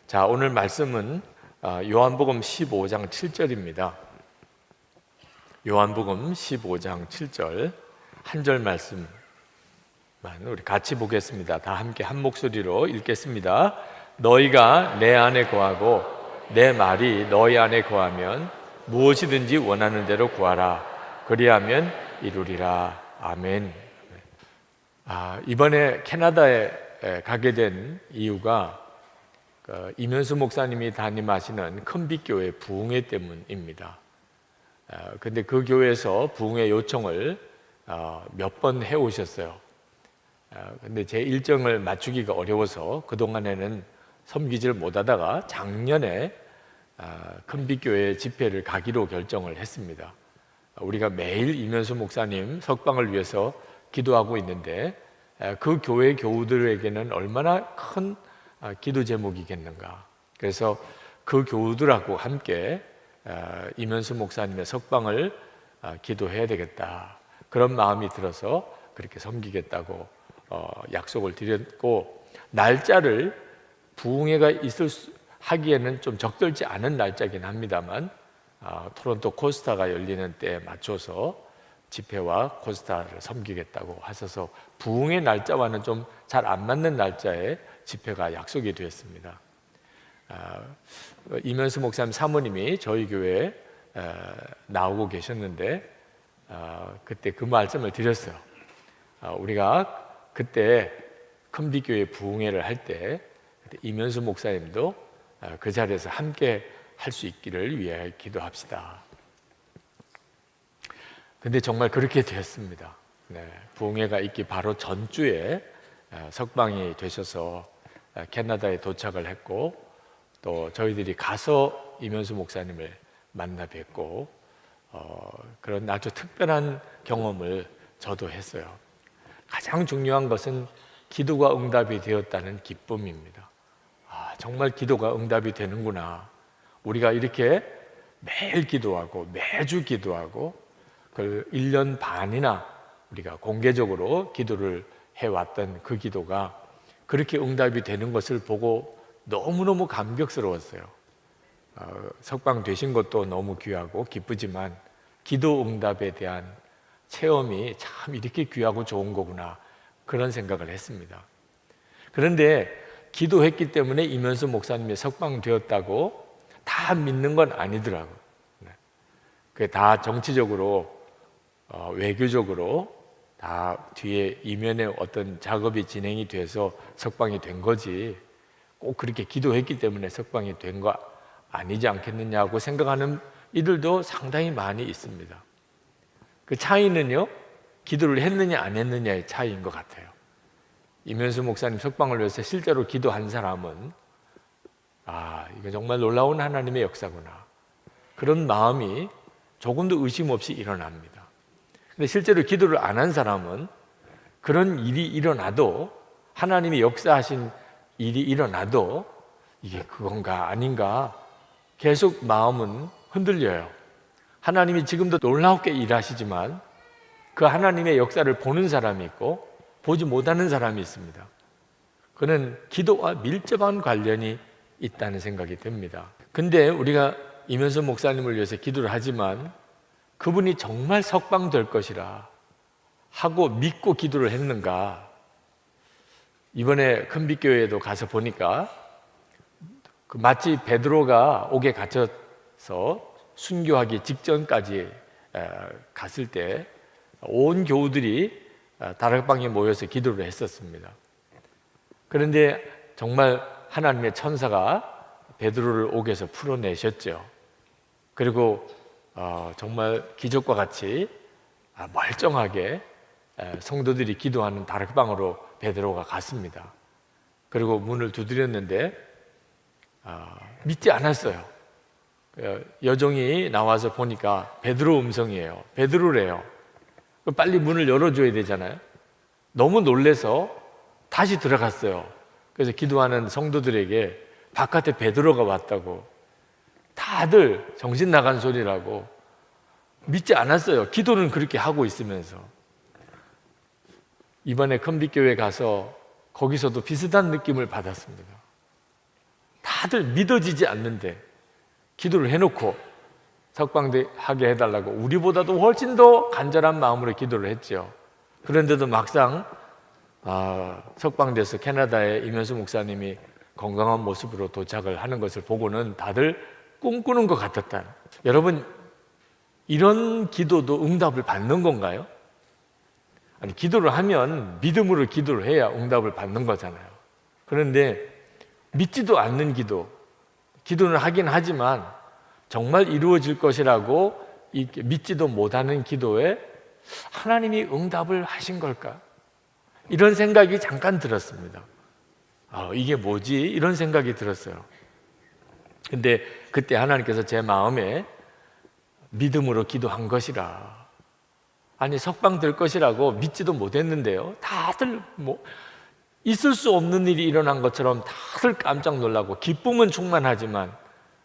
자, 오늘 말씀은 요한복음 15장 7절입니다. 요한복음 15장 7절 한 절 말씀만 우리 같이 보겠습니다. 다 함께 한 목소리로 읽겠습니다. 너희가 내 안에 거하고 내 말이 너희 안에 거하면 무엇이든지 원하는 대로 구하라. 그리하면 이루리라. 아멘. 이번에 캐나다에 가게 된 이유가 이면수 목사님이 담임하시는 큰빛교회 부흥회 때문입니다. 근데 그 교회에서 부흥회 요청을 몇 번 해오셨어요. 근데 제 일정을 맞추기가 어려워서 그동안에는 섬기지를 못하다가 작년에 큰빛교회 집회를 가기로 결정을 했습니다. 우리가 매일 이면수 목사님 석방을 위해서 기도하고 있는데 그 교회 교우들에게는 얼마나 큰 기도 제목이겠는가. 그래서 그 교우들하고 함께 이면수 목사님의 석방을 기도해야 되겠다, 그런 마음이 들어서 그렇게 섬기겠다고 약속을 드렸고, 날짜를 부흥회가 하기에는 좀 적절치 않은 날짜긴 합니다만 토론토 코스타가 열리는 때에 맞춰서 집회와 코스타를 섬기겠다고 하셔서 부흥의 날짜와는 좀 잘 안 맞는 날짜에 집회가 약속이 되었습니다. 이면수 목사님 사모님이 저희 교회에 나오고 계셨는데 그때 그 말씀을 드렸어요. 우리가 그때 큰빛교회 부흥회를 할 때 이면수 목사님도 그 자리에서 함께 할 수 있기를 위해 기도합시다. 근데 정말 그렇게 되었습니다. 부흥회가 있기 바로 전주에 석방이 되셔서 캐나다에 도착을 했고, 또 저희들이 가서 이면수 목사님을 만나 뵙고 그런 아주 특별한 경험을 저도 했어요. 가장 중요한 것은 기도가 응답이 되었다는 기쁨입니다. 정말 기도가 응답이 되는구나. 우리가 이렇게 매일 기도하고 매주 기도하고 그 1년 반이나 우리가 공개적으로 기도를 해왔던 그 기도가 그렇게 응답이 되는 것을 보고 너무너무 감격스러웠어요. 석방 되신 것도 너무 귀하고 기쁘지만 기도 응답에 대한 체험이 참 이렇게 귀하고 좋은 거구나, 그런 생각을 했습니다. 그런데 기도했기 때문에 이면수 목사님이 석방되었다고 다 믿는 건 아니더라고요. 그게 다 정치적으로 외교적으로 다 뒤에 이면에 어떤 작업이 진행이 돼서 석방이 된 거지, 꼭 그렇게 기도했기 때문에 석방이 된 거 아니지 않겠느냐고 생각하는 이들도 상당히 많이 있습니다. 그 차이는요, 기도를 했느냐 안 했느냐의 차이인 것 같아요. 이면수 목사님 석방을 위해서 실제로 기도한 사람은 이거 정말 놀라운 하나님의 역사구나, 그런 마음이 조금도 의심 없이 일어납니다. 근데 실제로 기도를 안 한 사람은 그런 일이 일어나도, 하나님이 역사하신 일이 일어나도 이게 그건가 아닌가 계속 마음은 흔들려요. 하나님이 지금도 놀랍게 일하시지만 그 하나님의 역사를 보는 사람이 있고 보지 못하는 사람이 있습니다. 그는 기도와 밀접한 관련이 있다는 생각이 듭니다. 근데 우리가 이면수 목사님을 위해서 기도를 하지만 그분이 정말 석방될 것이라 하고 믿고 기도를 했는가? 이번에 큰빛교회에도 가서 보니까 마치 베드로가 옥에 갇혀서 순교하기 직전까지 갔을 때 온 교우들이 다락방에 모여서 기도를 했었습니다. 그런데 정말 하나님의 천사가 베드로를 옥에서 풀어내셨죠. 그리고 정말 기적과 같이 멀쩡하게 성도들이 기도하는 다락방으로 베드로가 갔습니다. 그리고 문을 두드렸는데 믿지 않았어요. 여종이 나와서 보니까 베드로 음성이에요. 베드로래요. 빨리 문을 열어줘야 되잖아요. 너무 놀래서 다시 들어갔어요. 그래서 기도하는 성도들에게 바깥에 베드로가 왔다고, 다들 정신 나간 소리라고 믿지 않았어요. 기도는 그렇게 하고 있으면서. 이번에 큰빛교회 가서 거기서도 비슷한 느낌을 받았습니다. 다 다들 믿어지지 않는데 기도를 해놓고 석방하게 해달라고 우리보다도 훨씬 더 간절한 마음으로 기도를 했죠. 그런데도 막상 석방돼서 캐나다에 이면수 목사님이 건강한 모습으로 도착을 하는 것을 보고는 다들 꿈꾸는 것 같았다. 여러분, 이런 기도도 응답을 받는 건가요? 아니, 기도를 하면 믿음으로 기도를 해야 응답을 받는 거잖아요. 그런데 믿지도 않는 기도는 하긴 하지만 정말 이루어질 것이라고 믿지도 못하는 기도에 하나님이 응답을 하신 걸까? 이런 생각이 잠깐 들었습니다. 이게 뭐지? 이런 생각이 들었어요. 근데 그때 하나님께서 제 마음에 믿음으로 기도한 것이라. 아니, 석방될 것이라고 믿지도 못했는데요. 다들 있을 수 없는 일이 일어난 것처럼 다들 깜짝 놀라고 기쁨은 충만하지만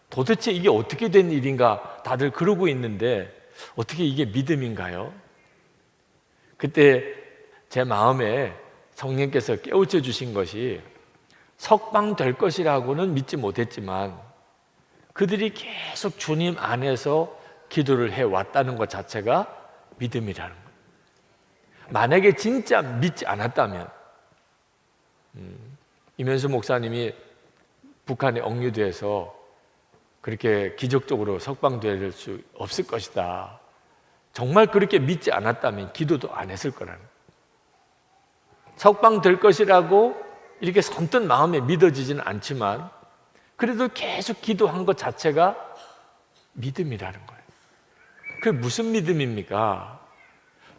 도대체 이게 어떻게 된 일인가 다들 그러고 있는데 어떻게 이게 믿음인가요? 그때 제 마음에 성령께서 깨우쳐 주신 것이 석방될 것이라고는 믿지 못했지만 그들이 계속 주님 안에서 기도를 해왔다는 것 자체가 믿음이라는 거예요. 만약에 진짜 믿지 않았다면 이면수 목사님이 북한에 억류돼서 그렇게 기적적으로 석방될 수 없을 것이다. 정말 그렇게 믿지 않았다면 기도도 안 했을 거라는 거예요. 석방될 것이라고 이렇게 선뜻 마음에 믿어지지는 않지만 그래도 계속 기도한 것 자체가 믿음이라는 거예요. 그게 무슨 믿음입니까?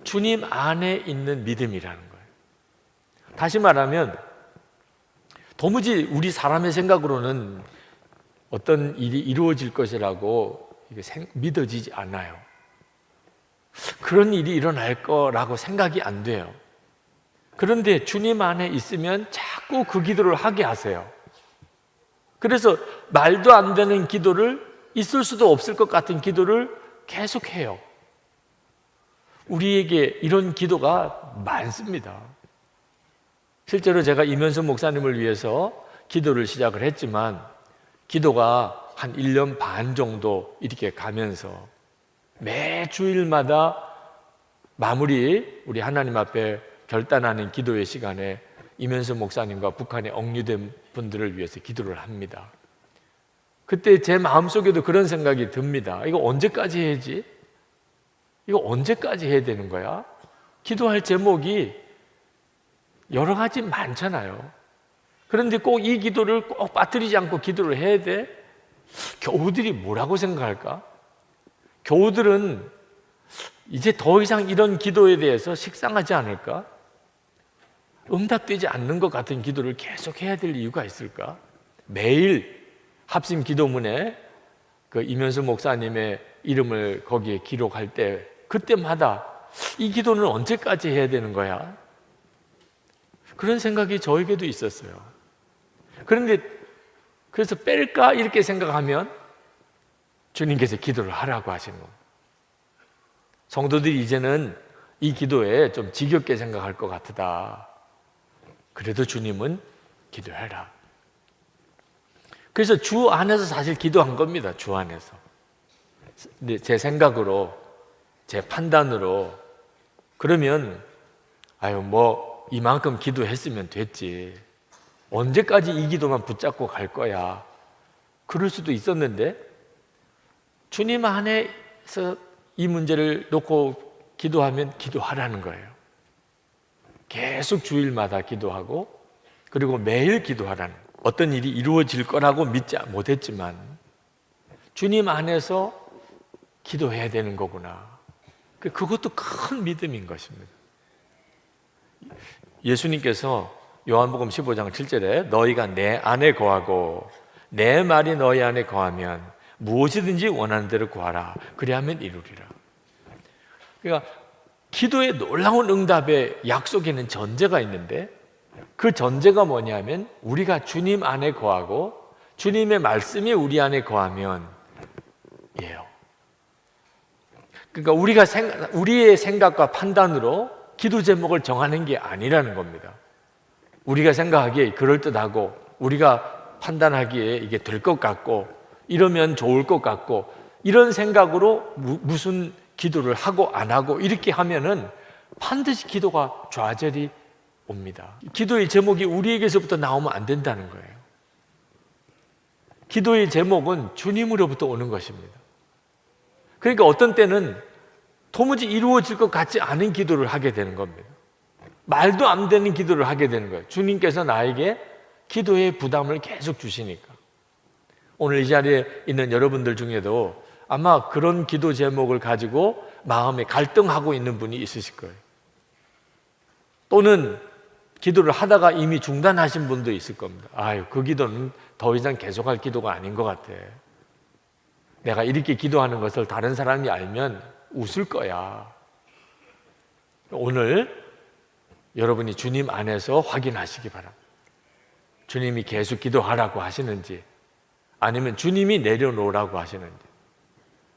주님 안에 있는 믿음이라는 거예요. 다시 말하면 도무지 우리 사람의 생각으로는 어떤 일이 이루어질 것이라고 믿어지지 않아요. 그런 일이 일어날 거라고 생각이 안 돼요. 그런데 주님 안에 있으면 자꾸 그 기도를 하게 하세요. 그래서 말도 안 되는 기도를, 있을 수도 없을 것 같은 기도를 계속해요. 우리에게 이런 기도가 많습니다. 실제로 제가 이면수 목사님을 위해서 기도를 시작을 했지만 기도가 한 1년 반 정도 이렇게 가면서 매 주일마다 우리 하나님 앞에 결단하는 기도의 시간에 이면수 목사님과 북한에 억류된 분들을 위해서 기도를 합니다. 그때 제 마음속에도 그런 생각이 듭니다. 이거 언제까지 해야지? 이거 언제까지 해야 되는 거야? 기도할 제목이 여러 가지 많잖아요. 그런데 꼭 이 기도를 꼭 빠뜨리지 않고 기도를 해야 돼? 교우들이 뭐라고 생각할까? 교우들은 이제 더 이상 이런 기도에 대해서 식상하지 않을까? 응답되지 않는 것 같은 기도를 계속 해야 될 이유가 있을까? 매일 합심 기도문에 그 이면수 목사님의 이름을 거기에 기록할 때 그때마다 이 기도는 언제까지 해야 되는 거야? 그런 생각이 저에게도 있었어요. 그런데 그래서 뺄까 이렇게 생각하면 주님께서 기도를 하라고 하시는 겁니다. 성도들이 이제는 이 기도에 좀 지겹게 생각할 것 같다. 그래도 주님은 기도해라. 그래서 주 안에서 사실 기도한 겁니다. 주 안에서. 근데 제 생각으로, 제 판단으로 그러면 이만큼 기도했으면 됐지. 언제까지 이 기도만 붙잡고 갈 거야. 그럴 수도 있었는데 주님 안에서 이 문제를 놓고 기도하면 기도하라는 거예요. 계속 주일마다 기도하고 그리고 매일 기도하라는 거예요. 어떤 일이 이루어질 거라고 믿지 못했지만 주님 안에서 기도해야 되는 거구나. 그것도 큰 믿음인 것입니다. 예수님께서 요한복음 15장 7절에 너희가 내 안에 거하고 내 말이 너희 안에 거하면 무엇이든지 원하는 대로 구하라. 그리하면 이루리라. 그러니까 기도의 놀라운 응답의 약속에는 전제가 있는데 그 전제가 뭐냐면 우리가 주님 안에 거하고 주님의 말씀이 우리 안에 거하면 예요. 그러니까 우리의 생각과 판단으로 기도 제목을 정하는 게 아니라는 겁니다. 우리가 생각하기에 그럴듯하고 우리가 판단하기에 이게 될 것 같고 이러면 좋을 것 같고 이런 생각으로 무슨 기도를 하고 안 하고 이렇게 하면은 반드시 기도가 좌절이 옵니다. 기도의 제목이 우리에게서부터 나오면 안 된다는 거예요. 기도의 제목은 주님으로부터 오는 것입니다. 그러니까 어떤 때는 도무지 이루어질 것 같지 않은 기도를 하게 되는 겁니다. 말도 안 되는 기도를 하게 되는 거예요. 주님께서 나에게 기도의 부담을 계속 주시니까. 오늘 이 자리에 있는 여러분들 중에도 아마 그런 기도 제목을 가지고 마음에 갈등하고 있는 분이 있으실 거예요. 또는 기도를 하다가 이미 중단하신 분도 있을 겁니다. 아유, 그 기도는 더 이상 계속할 기도가 아닌 것 같아. 내가 이렇게 기도하는 것을 다른 사람이 알면 웃을 거야. 오늘 여러분이 주님 안에서 확인하시기 바랍니다. 주님이 계속 기도하라고 하시는지 아니면 주님이 내려놓으라고 하시는지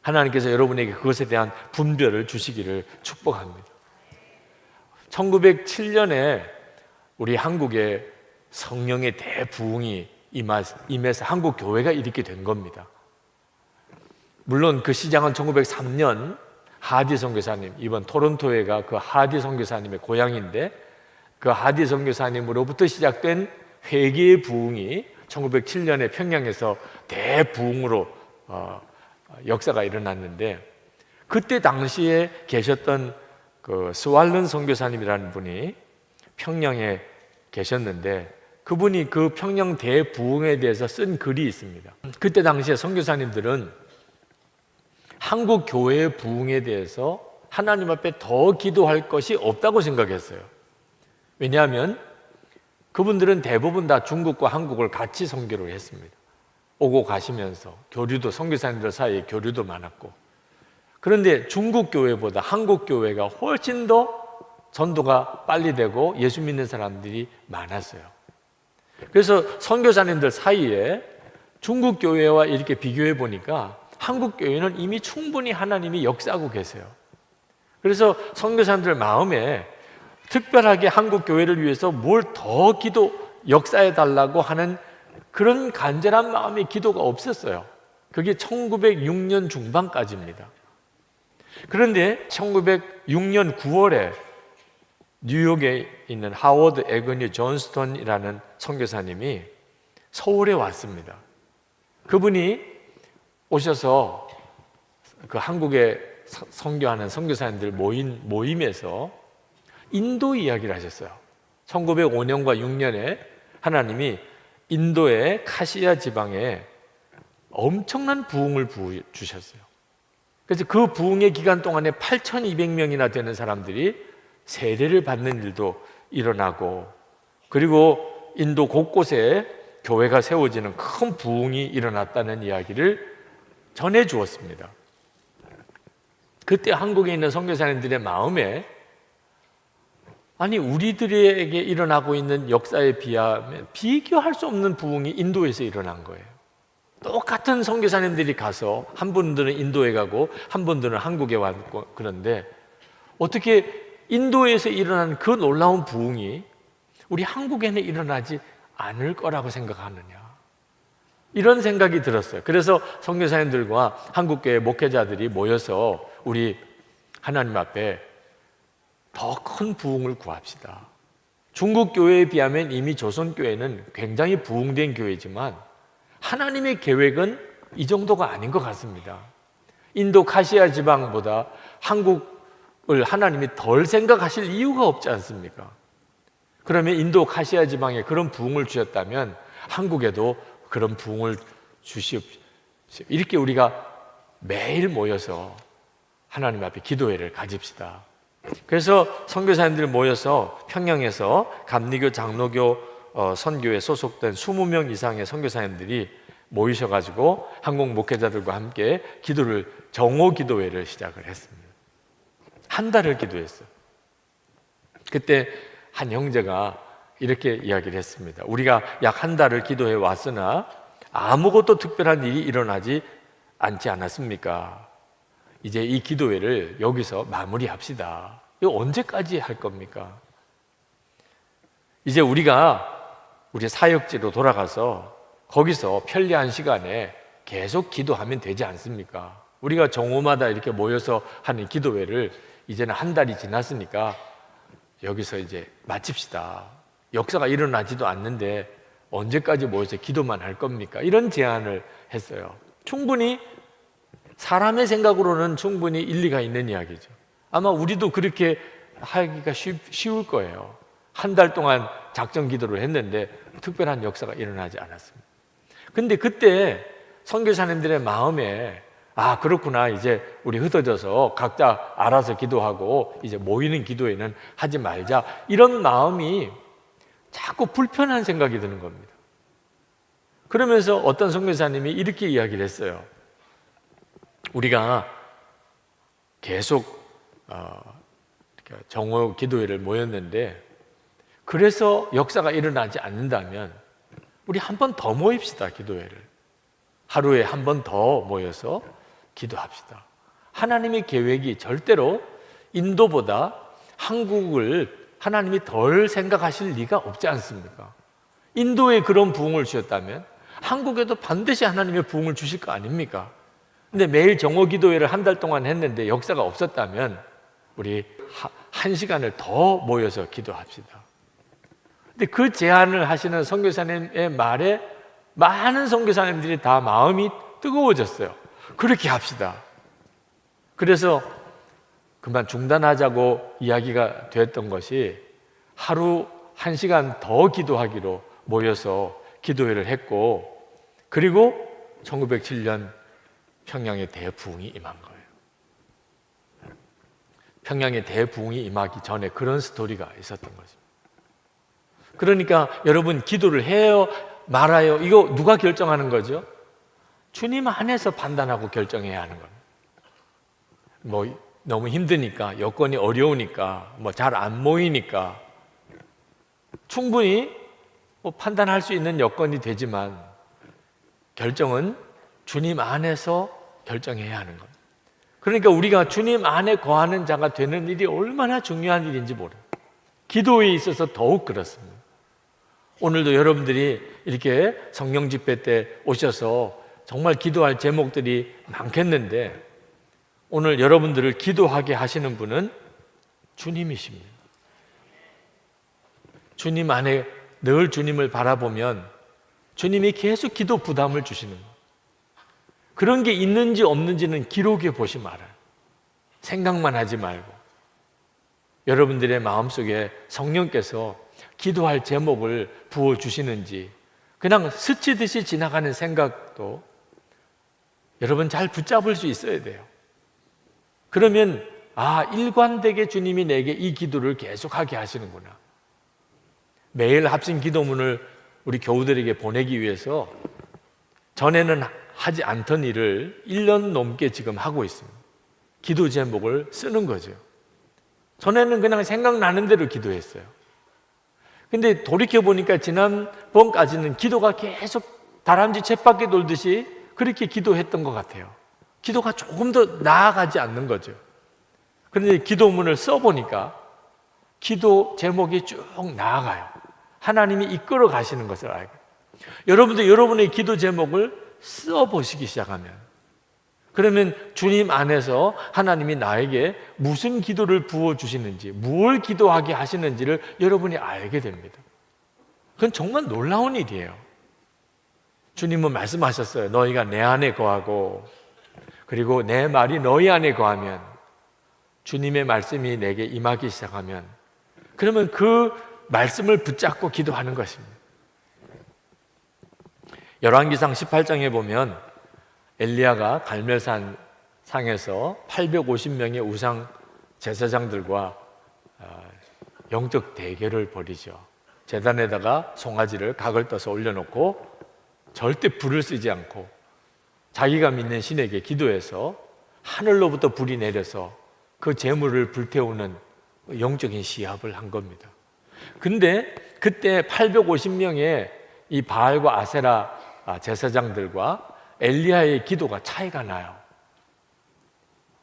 하나님께서 여러분에게 그것에 대한 분별을 주시기를 축복합니다. 1907년에 우리 한국에 성령의 대부흥이 임해서 한국 교회가 이렇게 된 겁니다. 물론 그 시작은 1903년 하디 선교사님, 이번 토론토에가 그 하디 선교사님의 고향인데 그 하디 선교사님으로부터 시작된 회개의 부흥이 1907년에 평양에서 대부흥으로 역사가 일어났는데 그때 당시에 계셨던 그 스왈른 선교사님이라는 분이 평양에 계셨는데 그분이 그 평양 대부흥에 대해서 쓴 글이 있습니다. 그때 당시에 선교사님들은 한국 교회의 부흥에 대해서 하나님 앞에 더 기도할 것이 없다고 생각했어요. 왜냐하면 그분들은 대부분 다 중국과 한국을 같이 선교를 했습니다. 오고 가시면서 교류도 선교사님들 사이에 교류도 많았고 그런데 중국 교회보다 한국 교회가 훨씬 더 전도가 빨리 되고 예수 믿는 사람들이 많았어요. 그래서 선교사님들 사이에 중국 교회와 이렇게 비교해 보니까 한국 교회는 이미 충분히 하나님이 역사하고 계세요. 그래서 선교사님들 마음에 특별하게 한국 교회를 위해서 뭘 더 역사해 달라고 하는 그런 간절한 마음의 기도가 없었어요. 그게 1906년 중반까지입니다. 그런데 1906년 9월에 뉴욕에 있는 하워드 에그뉴 존스턴이라는 선교사님이 서울에 왔습니다. 그분이 오셔서 그 한국에 선교하는 선교사님들 모임에서 인도 이야기를 하셨어요. 1905년과 6년에 하나님이 인도의 카시아 지방에 엄청난 부흥을 주셨어요. 그래서 그 부흥의 기간 동안에 8,200명이나 되는 사람들이 세례를 받는 일도 일어나고 그리고 인도 곳곳에 교회가 세워지는 큰 부흥이 일어났다는 이야기를 전해 주었습니다. 그때 한국에 있는 선교사님들의 마음에 아니 우리들에게 일어나고 있는 역사에 비하면 비교할 수 없는 부흥이 인도에서 일어난 거예요. 똑같은 선교사님들이 가서 한 분들은 인도에 가고 한 분들은 한국에 왔고 그런데 어떻게 인도에서 일어난 그 놀라운 부흥이 우리 한국에는 일어나지 않을 거라고 생각하느냐 이런 생각이 들었어요. 그래서 선교사님들과 한국교회 목회자들이 모여서 우리 하나님 앞에 더 큰 부흥을 구합시다. 중국 교회에 비하면 이미 조선 교회는 굉장히 부흥된 교회지만 하나님의 계획은 이 정도가 아닌 것 같습니다. 인도 카시아 지방보다 한국을 하나님이 덜 생각하실 이유가 없지 않습니까? 그러면 인도 카시아 지방에 그런 부흥을 주셨다면 한국에도 그런 부흥을 주시옵시오. 이렇게 우리가 매일 모여서 하나님 앞에 기도회를 가집시다. 그래서 선교사님들 모여서 평양에서 감리교, 장로교, 선교에 소속된 20명 이상의 선교사님들이 모이셔가지고 한국 목회자들과 함께 정오 기도회를 시작을 했습니다. 한 달을 기도했어요. 그때 한 형제가 이렇게 이야기를 했습니다. 우리가 약 한 달을 기도해 왔으나 아무것도 특별한 일이 일어나지 않지 않았습니까? 이제 이 기도회를 여기서 마무리합시다. 이거 언제까지 할 겁니까? 이제 우리 사역지로 돌아가서 거기서 편리한 시간에 계속 기도하면 되지 않습니까? 우리가 정오마다 이렇게 모여서 하는 기도회를 이제는 한 달이 지났으니까 여기서 이제 마칩시다. 역사가 일어나지도 않는데 언제까지 모여서 기도만 할 겁니까? 이런 제안을 했어요. 충분히 사람의 생각으로는 충분히 일리가 있는 이야기죠. 아마 우리도 그렇게 하기가 쉬울 거예요. 한 달 동안 작정 기도를 했는데 특별한 역사가 일어나지 않았습니다. 근데 그때 선교사님들의 마음에 아, 그렇구나. 이제 우리 흩어져서 각자 알아서 기도하고 이제 모이는 기도회는 하지 말자. 이런 마음이 자꾸 불편한 생각이 드는 겁니다. 그러면서 어떤 선교사님이 이렇게 이야기를 했어요. 우리가 계속 정오 기도회를 모였는데 그래서 역사가 일어나지 않는다면 우리 한 번 더 모입시다. 기도회를 하루에 한 번 더 모여서 기도합시다. 하나님의 계획이 절대로 인도보다 한국을 하나님이 덜 생각하실 리가 없지 않습니까? 인도에 그런 부흥을 주셨다면 한국에도 반드시 하나님의 부흥을 주실 거 아닙니까? 근데 매일 정오 기도회를 한 달 동안 했는데 역사가 없었다면 우리 한 시간을 더 모여서 기도합시다. 근데 그 제안을 하시는 선교사님의 말에 많은 선교사님들이 다 마음이 뜨거워졌어요. 그렇게 합시다. 그래서 그만 중단하자고 이야기가 되었던 것이 하루 1시간 더 기도하기로 모여서 기도회를 했고, 그리고 1907년 평양의 대부흥이 임한 거예요. 평양의 대부흥이 임하기 전에 그런 스토리가 있었던 것입니다. 그러니까 여러분, 기도를 해요 말아요, 이거 누가 결정하는 거죠? 주님 안에서 판단하고 결정해야 하는 겁니다. 뭐 너무 힘드니까, 여건이 어려우니까, 뭐 잘 안 모이니까 충분히 뭐 판단할 수 있는 여건이 되지만 결정은 주님 안에서 결정해야 하는 겁니다. 그러니까 우리가 주님 안에 거하는 자가 되는 일이 얼마나 중요한 일인지 몰라요. 기도에 있어서 더욱 그렇습니다. 오늘도 여러분들이 이렇게 성령 집회 때 오셔서 정말 기도할 제목들이 많겠는데 오늘 여러분들을 기도하게 하시는 분은 주님이십니다. 주님 안에 늘 주님을 바라보면 주님이 계속 기도 부담을 주시는 거예요. 그런 게 있는지 없는지는 기록해 보시 말아요. 생각만 하지 말고 여러분들의 마음속에 성령께서 기도할 제목을 부어주시는지, 그냥 스치듯이 지나가는 생각도 여러분 잘 붙잡을 수 있어야 돼요. 그러면 일관되게 주님이 내게 이 기도를 계속하게 하시는구나. 매일 합심 기도문을 우리 교우들에게 보내기 위해서 전에는 하지 않던 일을 1년 넘게 지금 하고 있습니다. 기도 제목을 쓰는 거죠. 전에는 그냥 생각나는 대로 기도했어요. 근데 돌이켜보니까 지난번까지는 기도가 계속 다람쥐 쳇바퀴 돌듯이 그렇게 기도했던 것 같아요. 기도가 조금 더 나아가지 않는 거죠. 그런데 기도문을 써보니까 기도 제목이 쭉 나아가요. 하나님이 이끌어 가시는 것을 알고, 여러분도 여러분의 기도 제목을 써보시기 시작하면, 그러면 주님 안에서 하나님이 나에게 무슨 기도를 부어주시는지, 무엇을 기도하게 하시는지를 여러분이 알게 됩니다. 그건 정말 놀라운 일이에요. 주님은 말씀하셨어요. 너희가 내 안에 거하고 그리고 내 말이 너희 안에 거하면, 주님의 말씀이 내게 임하기 시작하면, 그러면 그 말씀을 붙잡고 기도하는 것입니다. 열왕기상 18장에 보면 엘리야가 갈멜산 상에서 850명의 우상 제사장들과 영적 대결을 벌이죠. 제단에다가 송아지를 각을 떠서 올려놓고 절대 불을 쓰지 않고 자기가 믿는 신에게 기도해서 하늘로부터 불이 내려서 그 재물을 불태우는 영적인 시합을 한 겁니다. 근데 그때 850명의 이 바알과 아세라 제사장들과 엘리야의 기도가 차이가 나요.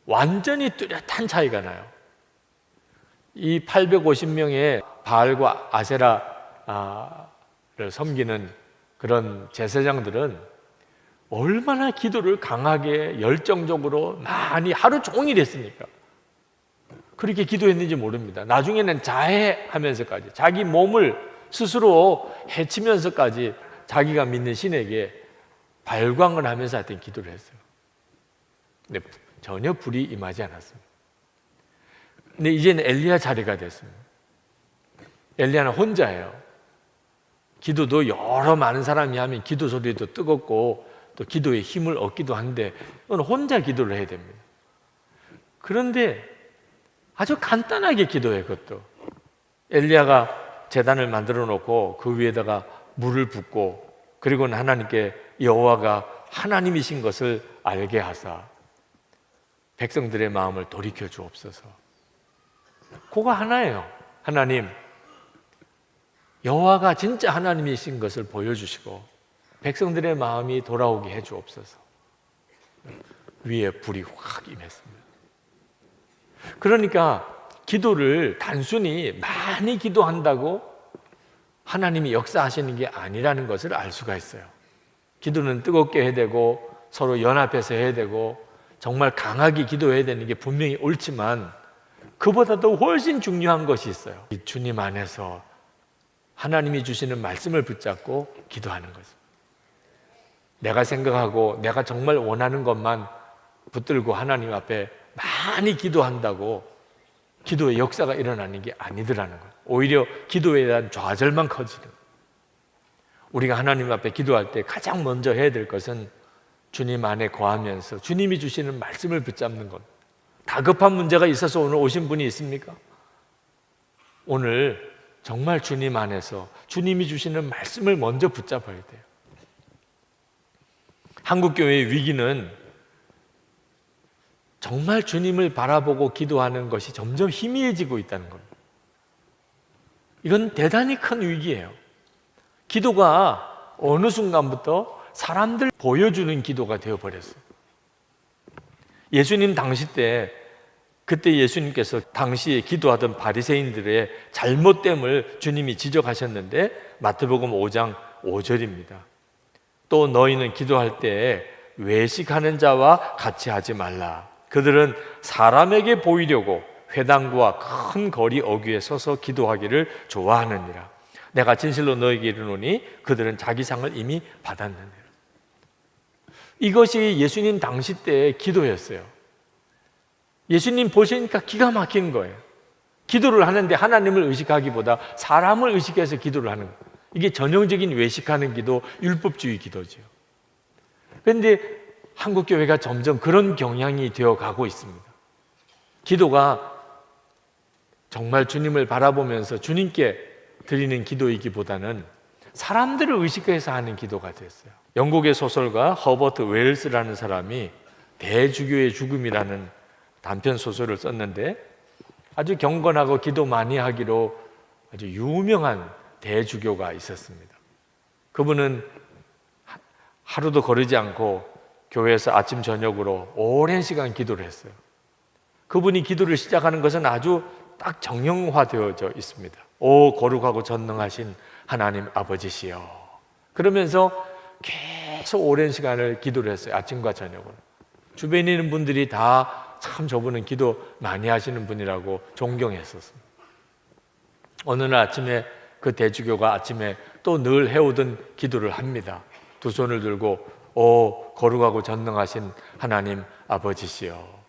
완전히 뚜렷한 차이가 나요. 이 850명의 바알과 아세라를 섬기는 그런 제사장들은 얼마나 기도를 강하게 열정적으로 많이 하루 종일 했으니까 그렇게 기도했는지 모릅니다. 나중에는 자해하면서까지 자기 몸을 스스로 해치면서까지 자기가 믿는 신에게 발광을 하면서 하여튼 기도를 했어요. 근데 전혀 불이 임하지 않았습니다. 근데 이제는 엘리야 차례가 됐습니다. 엘리야는 혼자예요. 기도도 여러 많은 사람이 하면 기도 소리도 뜨겁고 또 기도에 힘을 얻기도 한데 이건 혼자 기도를 해야 됩니다. 그런데 아주 간단하게 기도해. 그것도 엘리야가 제단을 만들어 놓고 그 위에다가 물을 붓고 그리고는 하나님께 여호와가 하나님이신 것을 알게 하사 백성들의 마음을 돌이켜 주옵소서. 그거 하나예요. 하나님, 여호와가 진짜 하나님이신 것을 보여주시고 백성들의 마음이 돌아오게 해 주옵소서. 위에 불이 확 임했습니다. 그러니까 기도를 단순히 많이 기도한다고 하나님이 역사하시는 게 아니라는 것을 알 수가 있어요. 기도는 뜨겁게 해야 되고 서로 연합해서 해야 되고 정말 강하게 기도해야 되는 게 분명히 옳지만 그보다도 훨씬 중요한 것이 있어요. 주님 안에서 하나님이 주시는 말씀을 붙잡고 기도하는 것입니다. 내가 생각하고 내가 정말 원하는 것만 붙들고 하나님 앞에 많이 기도한다고 기도의 역사가 일어나는 게 아니더라는 거예요. 오히려 기도에 대한 좌절만 커지는. 우리가 하나님 앞에 기도할 때 가장 먼저 해야 될 것은 주님 안에 거하면서 주님이 주시는 말씀을 붙잡는 것. 다급한 문제가 있어서 오늘 오신 분이 있습니까? 오늘 정말 주님 안에서 주님이 주시는 말씀을 먼저 붙잡아야 돼요. 한국교회의 위기는 정말 주님을 바라보고 기도하는 것이 점점 희미해지고 있다는 겁니다. 이건 대단히 큰 위기예요. 기도가 어느 순간부터 사람들 보여주는 기도가 되어버렸어요. 예수님 당시 때 그때 예수님께서 당시에 기도하던 바리새인들의 잘못됨을 주님이 지적하셨는데 마태복음 5장 5절입니다. 또 너희는 기도할 때 외식하는 자와 같이 하지 말라. 그들은 사람에게 보이려고 회당과 큰 거리 어귀에 서서 기도하기를 좋아하느니라. 내가 진실로 너희에게 이르노니 그들은 자기 상을 이미 받았느니라. 이것이 예수님 당시 때의 기도였어요. 예수님 보시니까 기가 막힌 거예요. 기도를 하는데 하나님을 의식하기보다 사람을 의식해서 기도를 하는 거예요. 이게 전형적인 외식하는 기도, 율법주의 기도죠. 그런데 한국교회가 점점 그런 경향이 되어가고 있습니다. 기도가 정말 주님을 바라보면서 주님께 드리는 기도이기보다는 사람들을 의식해서 하는 기도가 됐어요. 영국의 소설가 허버트 웰스라는 사람이 대주교의 죽음이라는 단편 소설을 썼는데 아주 경건하고 기도 많이 하기로 아주 유명한 대주교가 있었습니다. 그분은 하루도 거르지 않고 교회에서 아침 저녁으로 오랜 시간 기도를 했어요. 그분이 기도를 시작하는 것은 아주 딱 정형화되어져 있습니다. 오 거룩하고 전능하신 하나님 아버지시여. 그러면서 계속 오랜 시간을 기도를 했어요. 아침과 저녁으로. 주변에 있는 분들이 다 참 저분은 기도 많이 하시는 분이라고 존경했었습니다. 어느 날 아침에 그 대주교가 아침에 또 늘 해오던 기도를 합니다. 두 손을 들고 오 거룩하고 전능하신 하나님 아버지시여.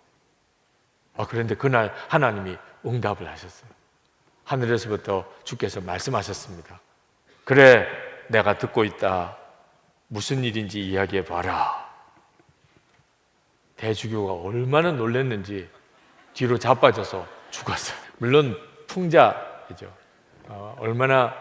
그런데 그날 하나님이 응답을 하셨어요. 하늘에서부터 주께서 말씀하셨습니다. 그래 내가 듣고 있다. 무슨 일인지 이야기해 봐라. 대주교가 얼마나 놀랐는지 뒤로 자빠져서 죽었어요. 물론 풍자이죠. 얼마나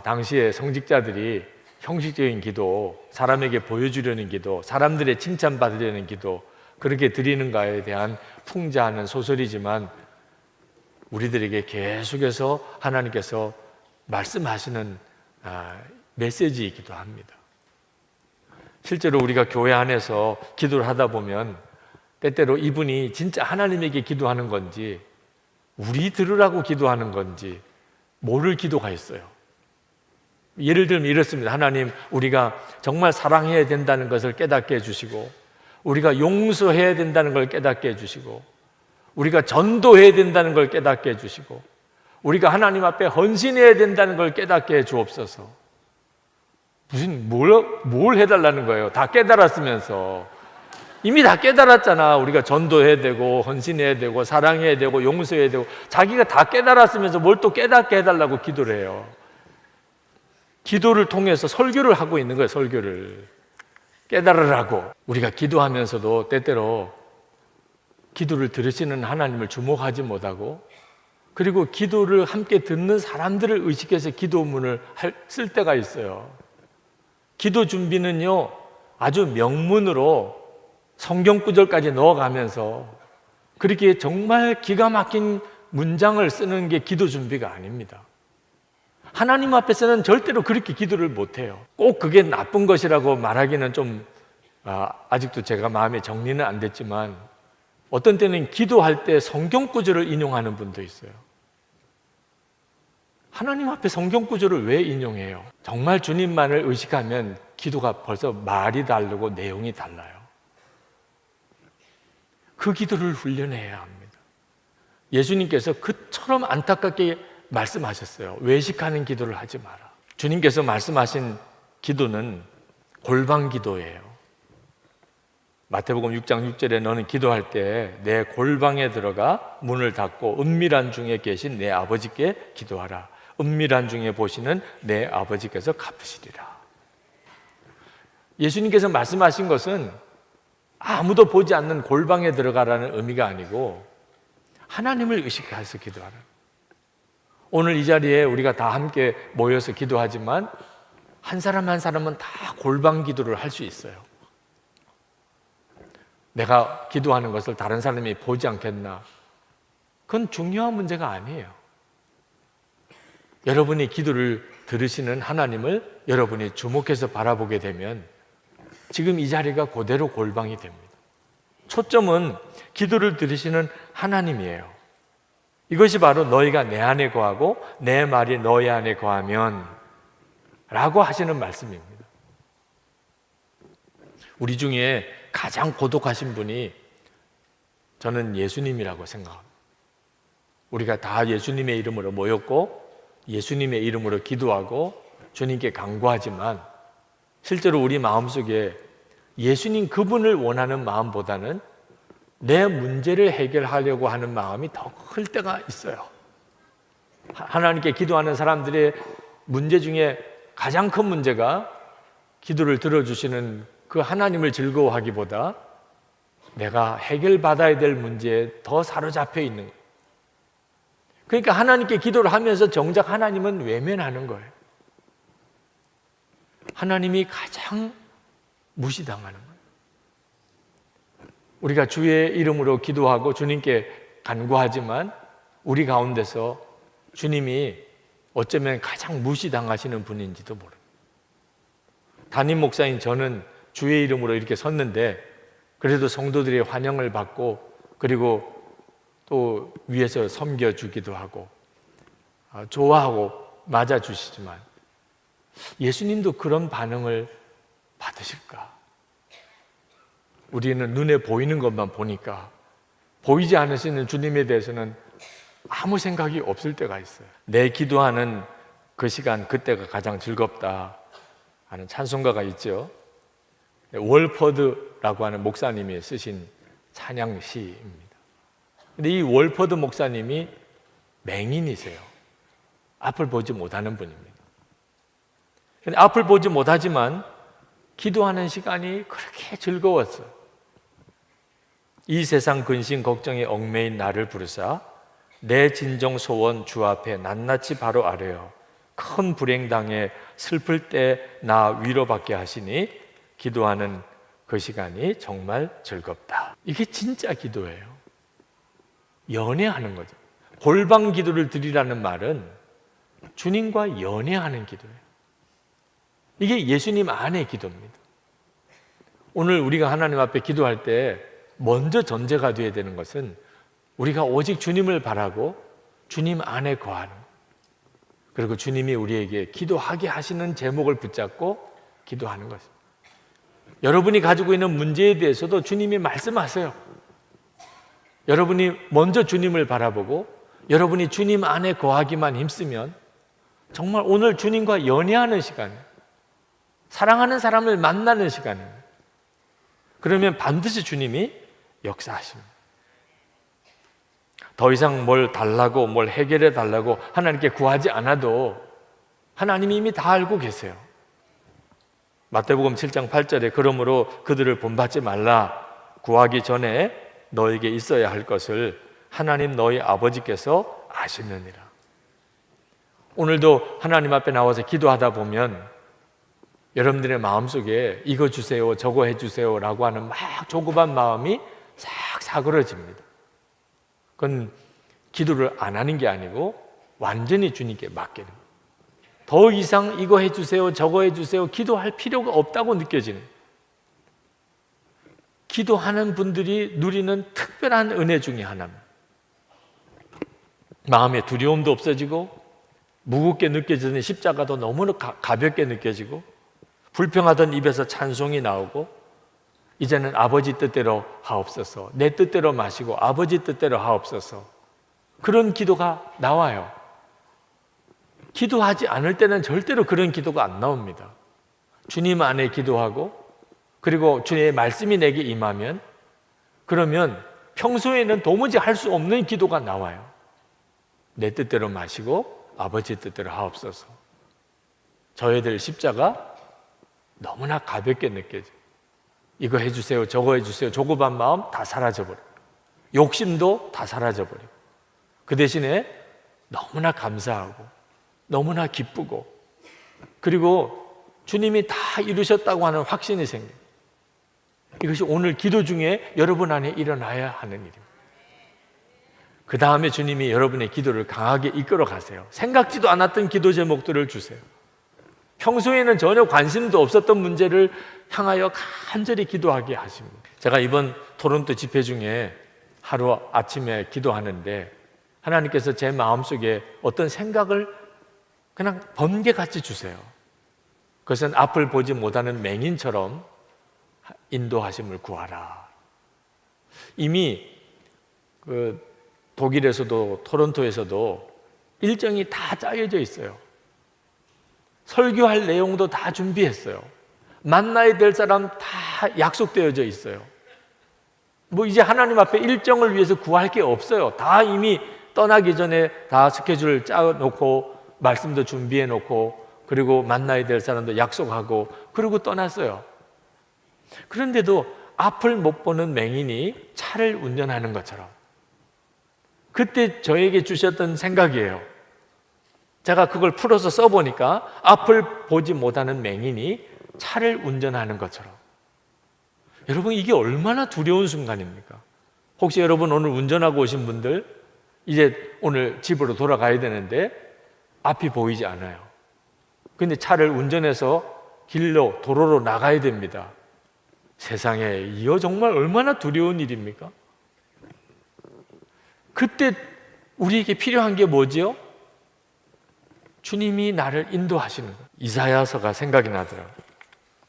당시에 성직자들이 형식적인 기도, 사람에게 보여주려는 기도, 사람들의 칭찬받으려는 기도 그렇게 드리는가에 대한 풍자하는 소설이지만 우리들에게 계속해서 하나님께서 말씀하시는 메시지이기도 합니다. 실제로 우리가 교회 안에서 기도를 하다 보면 때때로 이분이 진짜 하나님에게 기도하는 건지 우리 들으라고 기도하는 건지 모를 기도가 있어요. 예를 들면 이렇습니다. 하나님, 우리가 정말 사랑해야 된다는 것을 깨닫게 해주시고, 우리가 용서해야 된다는 걸 깨닫게 해주시고, 우리가 전도해야 된다는 걸 깨닫게 해주시고, 우리가 하나님 앞에 헌신해야 된다는 걸 깨닫게 해 주옵소서. 무슨 뭘 해달라는 거예요? 다 깨달았으면서. 이미 다 깨달았잖아. 우리가 전도해야 되고 헌신해야 되고 사랑해야 되고 용서해야 되고, 자기가 다 깨달았으면서 뭘 또 깨닫게 해달라고 기도를 해요. 기도를 통해서 설교를 하고 있는 거예요. 설교를 깨달으라고. 우리가 기도하면서도 때때로 기도를 들으시는 하나님을 주목하지 못하고, 그리고 기도를 함께 듣는 사람들을 의식해서 기도문을 쓸 때가 있어요. 기도 준비는요, 아주 명문으로 성경 구절까지 넣어가면서 그렇게 정말 기가 막힌 문장을 쓰는 게 기도 준비가 아닙니다. 하나님 앞에서는 절대로 그렇게 기도를 못해요. 꼭 그게 나쁜 것이라고 말하기는 좀 아직도 제가 마음에 정리는 안 됐지만, 어떤 때는 기도할 때 성경 구절을 인용하는 분도 있어요. 하나님 앞에 성경 구절을 왜 인용해요? 정말 주님만을 의식하면 기도가 벌써 말이 다르고 내용이 달라요. 그 기도를 훈련해야 합니다. 예수님께서 그처럼 안타깝게 말씀하셨어요. 외식하는 기도를 하지 마라. 주님께서 말씀하신 기도는 골방 기도예요. 마태복음 6장 6절에 너는 기도할 때 내 골방에 들어가 문을 닫고 은밀한 중에 계신 내 아버지께 기도하라. 은밀한 중에 보시는 내 아버지께서 갚으시리라. 예수님께서 말씀하신 것은 아무도 보지 않는 골방에 들어가라는 의미가 아니고 하나님을 의식해서 기도하라. 오늘 이 자리에 우리가 다 함께 모여서 기도하지만 한 사람 한 사람은 다 골방 기도를 할 수 있어요. 내가 기도하는 것을 다른 사람이 보지 않겠나? 그건 중요한 문제가 아니에요. 여러분이 기도를 들으시는 하나님을 여러분이 주목해서 바라보게 되면 지금 이 자리가 그대로 골방이 됩니다. 초점은 기도를 들으시는 하나님이에요. 이것이 바로 너희가 내 안에 거하고 내 말이 너희 안에 거하면 라고 하시는 말씀입니다. 우리 중에 가장 고독하신 분이 저는 예수님이라고 생각합니다. 우리가 다 예수님의 이름으로 모였고 예수님의 이름으로 기도하고 주님께 간구하지만 실제로 우리 마음속에 예수님 그분을 원하는 마음보다는 내 문제를 해결하려고 하는 마음이 더 클 때가 있어요. 하나님께 기도하는 사람들의 문제 중에 가장 큰 문제가 기도를 들어주시는 그 하나님을 즐거워하기보다 내가 해결받아야 될 문제에 더 사로잡혀 있는 거예요. 그러니까 하나님께 기도를 하면서 정작 하나님은 외면하는 거예요. 하나님이 가장 무시당하는 거예요. 우리가 주의 이름으로 기도하고 주님께 간구하지만 우리 가운데서 주님이 어쩌면 가장 무시당하시는 분인지도 모릅니다. 담임 목사인 저는 주의 이름으로 이렇게 섰는데 그래도 성도들의 환영을 받고 그리고 또 위에서 섬겨주기도 하고 좋아하고 맞아주시지만 예수님도 그런 반응을 받으실까? 우리는 눈에 보이는 것만 보니까 보이지 않으시는 주님에 대해서는 아무 생각이 없을 때가 있어요. 내 기도하는 그 시간 그때가 가장 즐겁다 하는 찬송가가 있죠. 월퍼드라고 하는 목사님이 쓰신 찬양시입니다. 근데 이 월퍼드 목사님이 맹인이세요. 앞을 보지 못하는 분입니다. 근데 앞을 보지 못하지만 기도하는 시간이 그렇게 즐거웠어요. 이 세상 근심 걱정에 얽매인 나를 부르사 내 진정 소원 주 앞에 낱낱이 바로 아뢰어 큰 불행당해 슬플 때 나 위로받게 하시니 기도하는 그 시간이 정말 즐겁다. 이게 진짜 기도예요. 연애하는 거죠. 골방 기도를 드리라는 말은 주님과 연애하는 기도예요. 이게 예수님 안의 기도입니다. 오늘 우리가 하나님 앞에 기도할 때 먼저 전제가 되어야 되는 것은 우리가 오직 주님을 바라고 주님 안에 거하는 거예요. 그리고 주님이 우리에게 기도하게 하시는 제목을 붙잡고 기도하는 것입니다. 여러분이 가지고 있는 문제에 대해서도 주님이 말씀하세요. 여러분이 먼저 주님을 바라보고 여러분이 주님 안에 거하기만 힘쓰면 정말 오늘 주님과 연애하는 시간, 사랑하는 사람을 만나는 시간입니다. 그러면 반드시 주님이 역사하십니다. 더 이상 뭘 달라고, 뭘 해결해 달라고 하나님께 구하지 않아도 하나님이 이미 다 알고 계세요. 마태복음 7장 8절에 그러므로 그들을 본받지 말라. 구하기 전에 너에게 있어야 할 것을 하나님 너희 아버지께서 아시느니라. 오늘도 하나님 앞에 나와서 기도하다 보면 여러분들의 마음속에 이거 주세요, 저거 해주세요 라고 하는 막 조급한 마음이 싹 사그러집니다. 그건 기도를 안 하는 게 아니고 완전히 주님께 맡기는 거예요. 더 이상 이거 해주세요, 저거 해주세요 기도할 필요가 없다고 느껴지는, 기도하는 분들이 누리는 특별한 은혜 중에 하나입니다. 마음의 두려움도 없어지고 무겁게 느껴지는 십자가도 너무나 가볍게 느껴지고 불평하던 입에서 찬송이 나오고 이제는 아버지 뜻대로 하옵소서, 내 뜻대로 마시고 아버지 뜻대로 하옵소서, 그런 기도가 나와요. 기도하지 않을 때는 절대로 그런 기도가 안 나옵니다. 주님 안에 기도하고 그리고 주님의 말씀이 내게 임하면 그러면 평소에는 도무지 할 수 없는 기도가 나와요. 내 뜻대로 마시고 아버지 뜻대로 하옵소서. 져야 될 십자가 너무나 가볍게 느껴져요. 이거 해주세요, 저거 해주세요 조급한 마음 다 사라져버려요. 욕심도 다 사라져버려요. 그 대신에 너무나 감사하고 너무나 기쁘고 그리고 주님이 다 이루셨다고 하는 확신이 생겨요. 이것이 오늘 기도 중에 여러분 안에 일어나야 하는 일입니다. 그 다음에 주님이 여러분의 기도를 강하게 이끌어 가세요. 생각지도 않았던 기도 제목들을 주세요. 평소에는 전혀 관심도 없었던 문제를 향하여 간절히 기도하게 하십니다. 제가 이번 토론토 집회 중에 하루 아침에 기도하는데 하나님께서 제 마음속에 어떤 생각을 그냥 번개같이 주세요. 그것은 앞을 보지 못하는 맹인처럼 인도하심을 구하라. 이미 독일에서도 토론토에서도 일정이 다 짜여져 있어요. 설교할 내용도 다 준비했어요. 만나야 될 사람 다 약속되어져 있어요. 뭐 이제 하나님 앞에 일정을 위해서 구할 게 없어요. 다 이미 떠나기 전에 다 스케줄을 짜놓고 말씀도 준비해놓고 그리고 만나야 될 사람도 약속하고 그러고 떠났어요. 그런데도 앞을 못 보는 맹인이 차를 운전하는 것처럼 그때 저에게 주셨던 생각이에요. 제가 그걸 풀어서 써보니까 앞을 보지 못하는 맹인이 차를 운전하는 것처럼. 여러분 이게 얼마나 두려운 순간입니까? 혹시 여러분 오늘 운전하고 오신 분들 이제 오늘 집으로 돌아가야 되는데 앞이 보이지 않아요. 근데 차를 운전해서 길로 도로로 나가야 됩니다. 세상에 이거 정말 얼마나 두려운 일입니까? 그때 우리에게 필요한 게 뭐지요? 주님이 나를 인도하시는 거예요. 이사야서가 생각이 나더라고요.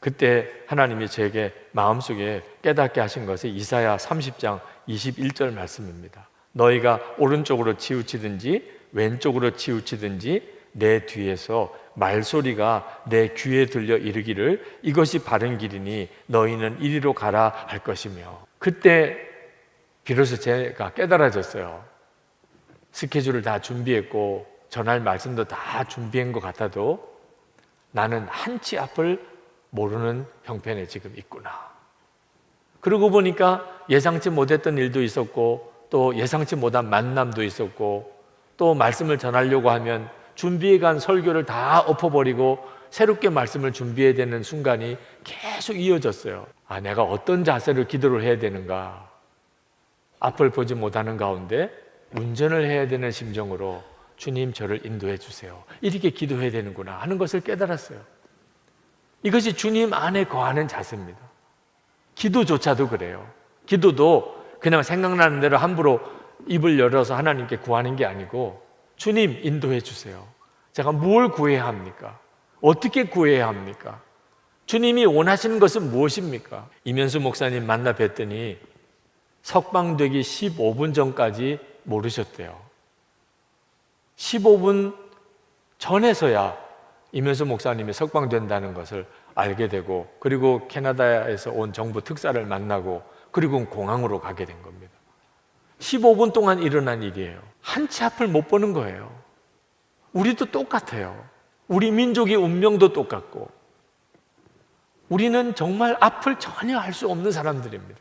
그때 하나님이 제게 마음속에 깨닫게 하신 것이 이사야 30장 21절 말씀입니다. 너희가 오른쪽으로 치우치든지 왼쪽으로 치우치든지 내 뒤에서 말소리가 내 귀에 들려 이르기를 이것이 바른 길이니 너희는 이리로 가라 할 것이며. 그때 비로소 제가 깨달아졌어요. 스케줄을 다 준비했고 전할 말씀도 다 준비한 것 같아도 나는 한치 앞을 모르는 형편에 지금 있구나. 그러고 보니까 예상치 못했던 일도 있었고 또 예상치 못한 만남도 있었고 또 말씀을 전하려고 하면 준비해간 설교를 다 엎어버리고 새롭게 말씀을 준비해야 되는 순간이 계속 이어졌어요. 아, 내가 어떤 자세로 기도를 해야 되는가. 앞을 보지 못하는 가운데 운전을 해야 되는 심정으로 주님 저를 인도해 주세요. 이렇게 기도해야 되는구나 하는 것을 깨달았어요. 이것이 주님 안에 거하는 자세입니다. 기도조차도 그래요. 기도도 그냥 생각나는 대로 함부로 입을 열어서 하나님께 구하는 게 아니고 주님 인도해 주세요. 제가 뭘 구해야 합니까? 어떻게 구해야 합니까? 주님이 원하시는 것은 무엇입니까? 이면수 목사님 만나 뵀더니 석방되기 15분 전까지 모르셨대요. 15분 전에서야 이면수 목사님이 석방된다는 것을 알게 되고, 그리고 캐나다에서 온 정부 특사를 만나고, 그리고 공항으로 가게 된 겁니다. 15분 동안 일어난 일이에요. 한 치 앞을 못 보는 거예요. 우리도 똑같아요. 우리 민족의 운명도 똑같고, 우리는 정말 앞을 전혀 알 수 없는 사람들입니다.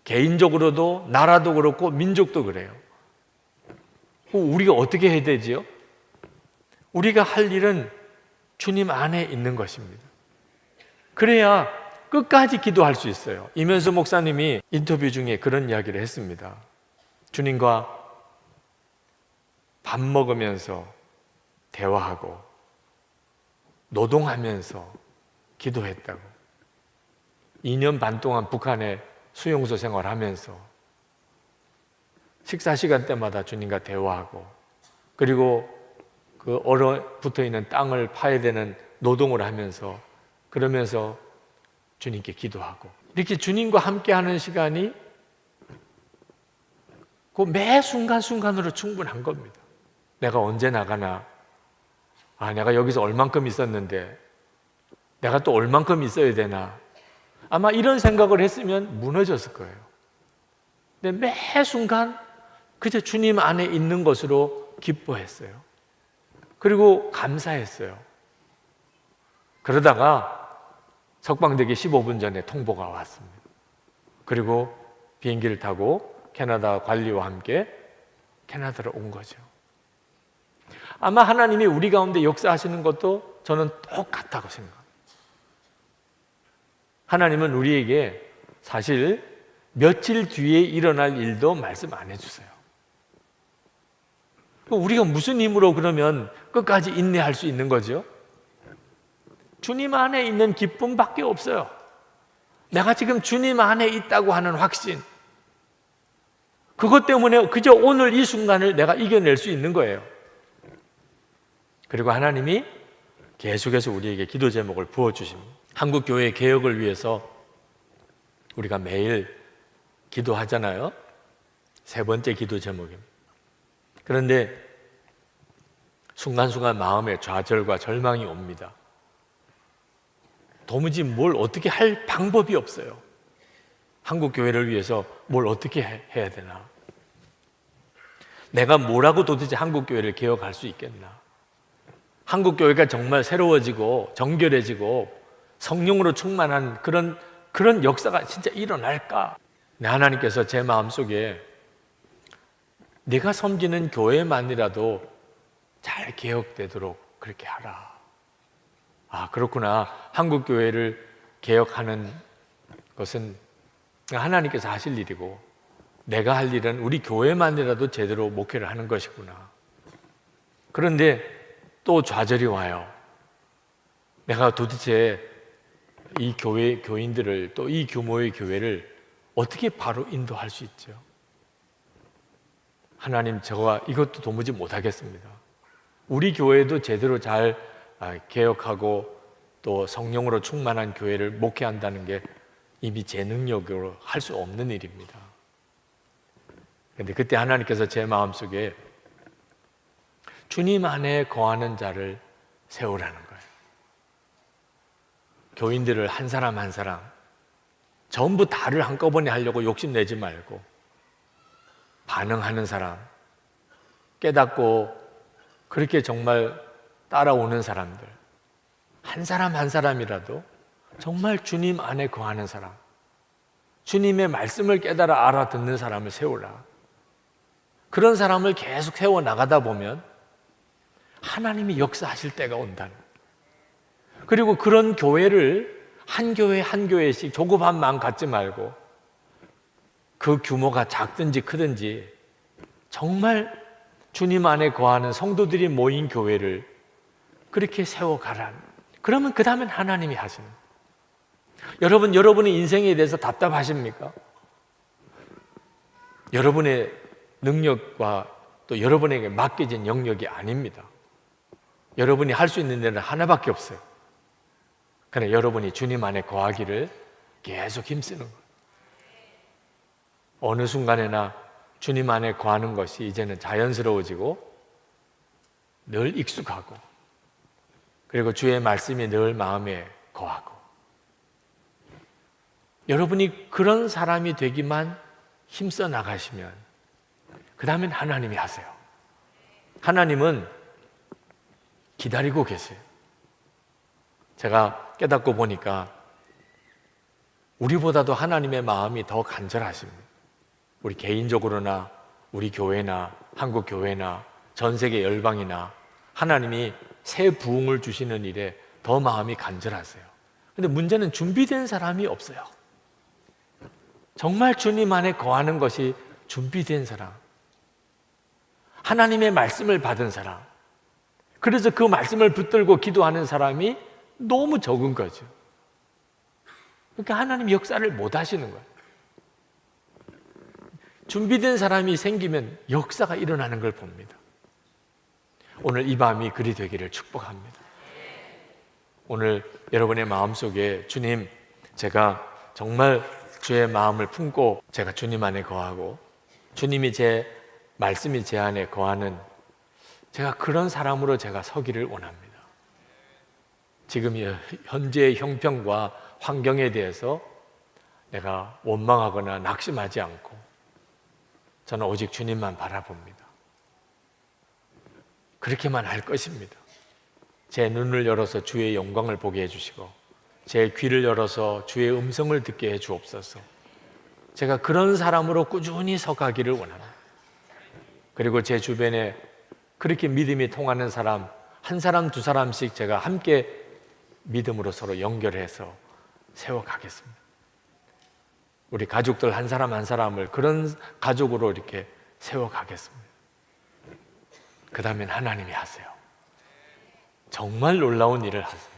개인적으로도, 나라도 그렇고, 민족도 그래요. 우리가 어떻게 해야 되지요? 우리가 할 일은 주님 안에 있는 것입니다. 그래야 끝까지 기도할 수 있어요. 이면수 목사님이 인터뷰 중에 그런 이야기를 했습니다. 주님과 밥 먹으면서 대화하고 노동하면서 기도했다고. 2년 반 동안 북한에 수용소 생활하면서 식사 시간 때마다 주님과 대화하고, 그리고 그 얼어붙어 있는 땅을 파야 되는 노동을 하면서, 그러면서 주님께 기도하고, 이렇게 주님과 함께하는 시간이 그 매 순간순간으로 충분한 겁니다. 내가 언제 나가나, 내가 여기서 얼만큼 있었는데 내가 또 얼만큼 있어야 되나, 아마 이런 생각을 했으면 무너졌을 거예요. 근데 매 순간 그저 주님 안에 있는 것으로 기뻐했어요. 그리고 감사했어요. 그러다가 석방되기 15분 전에 통보가 왔습니다. 그리고 비행기를 타고 캐나다 관리와 함께 캐나다로 온 거죠. 아마 하나님이 우리 가운데 역사하시는 것도 저는 똑같다고 생각합니다. 하나님은 우리에게 사실 며칠 뒤에 일어날 일도 말씀 안 해주세요. 우리가 무슨 힘으로 그러면 끝까지 인내할 수 있는 거죠? 주님 안에 있는 기쁨밖에 없어요. 내가 지금 주님 안에 있다고 하는 확신, 그것 때문에 그저 오늘 이 순간을 내가 이겨낼 수 있는 거예요. 그리고 하나님이 계속해서 우리에게 기도 제목을 부어주십니다. 한국교회 개혁을 위해서 우리가 매일 기도하잖아요. 세 번째 기도 제목입니다. 그런데 순간순간 마음에 좌절과 절망이 옵니다. 도무지 뭘 어떻게 할 방법이 없어요. 한국교회를 위해서 뭘 어떻게 해야 되나? 내가 뭐라고 도대체 한국교회를 개혁할 수 있겠나? 한국교회가 정말 새로워지고 정결해지고 성령으로 충만한 그런 역사가 진짜 일어날까? 하나님께서 제 마음속에 내가 섬기는 교회만이라도 잘 개혁되도록 그렇게 하라. 그렇구나. 한국교회를 개혁하는 것은 하나님께서 하실 일이고, 내가 할 일은 우리 교회만이라도 제대로 목회를 하는 것이구나. 그런데 또 좌절이 와요. 내가 도대체 이 교인들을, 또 이 규모의 교회를 어떻게 바로 인도할 수 있죠? 하나님, 저와 이것도 도무지 못하겠습니다. 우리 교회도 제대로 잘 개혁하고 또 성령으로 충만한 교회를 목회한다는 게 이미 제 능력으로 할 수 없는 일입니다. 그런데 그때 하나님께서 제 마음속에 주님 안에 거하는 자를 세우라는 거예요. 교인들을 한 사람 한 사람 전부 다를 한꺼번에 하려고 욕심내지 말고, 반응하는 사람, 깨닫고 그렇게 정말 따라오는 사람들, 한 사람 한 사람이라도 정말 주님 안에 거하는 사람, 주님의 말씀을 깨달아 알아듣는 사람을 세우라. 그런 사람을 계속 세워나가다 보면 하나님이 역사하실 때가 온다는 거예요. 그리고 그런 교회를 한 교회 한 교회씩 조급한 마음 갖지 말고, 그 규모가 작든지 크든지 정말 주님 안에 거하는 성도들이 모인 교회를 그렇게 세워가라. 그러면 그 다음엔 하나님이 하시는 거예요. 여러분, 여러분의 인생에 대해서 답답하십니까? 여러분의 능력과 또 여러분에게 맡겨진 영역이 아닙니다. 여러분이 할 수 있는 일은 하나밖에 없어요. 그러나 여러분이 주님 안에 거하기를 계속 힘쓰는 거예요. 어느 순간에나 주님 안에 거하는 것이 이제는 자연스러워지고 늘 익숙하고, 그리고 주의 말씀이 늘 마음에 거하고, 여러분이 그런 사람이 되기만 힘써 나가시면 그 다음엔 하나님이 하세요. 하나님은 기다리고 계세요. 제가 깨닫고 보니까 우리보다도 하나님의 마음이 더 간절하십니다. 우리 개인적으로나 우리 교회나 한국 교회나 전 세계 열방이나 하나님이 새 부흥을 주시는 일에 더 마음이 간절하세요. 근데 문제는 준비된 사람이 없어요. 정말 주님 안에 거하는 것이 준비된 사람, 하나님의 말씀을 받은 사람, 그래서 그 말씀을 붙들고 기도하는 사람이 너무 적은 거죠. 그러니까 하나님 역사를 못 하시는 거예요. 준비된 사람이 생기면 역사가 일어나는 걸 봅니다. 오늘 이 밤이 그리 되기를 축복합니다. 오늘 여러분의 마음속에 주님, 제가 정말 주의 마음을 품고 제가 주님 안에 거하고 주님이 제 말씀이 제 안에 거하는, 제가 그런 사람으로 제가 서기를 원합니다. 지금 현재의 형편과 환경에 대해서 내가 원망하거나 낙심하지 않고 저는 오직 주님만 바라봅니다. 그렇게만 할 것입니다. 제 눈을 열어서 주의 영광을 보게 해주시고 제 귀를 열어서 주의 음성을 듣게 해 주옵소서. 제가 그런 사람으로 꾸준히 서가기를 원합니다. 그리고 제 주변에 그렇게 믿음이 통하는 사람, 한 사람 두 사람씩 제가 함께 믿음으로 서로 연결해서 세워가겠습니다. 우리 가족들 한 사람 한 사람을 그런 가족으로 이렇게 세워가겠습니다. 그 다음엔 하나님이 하세요. 정말 놀라운 일을 하세요.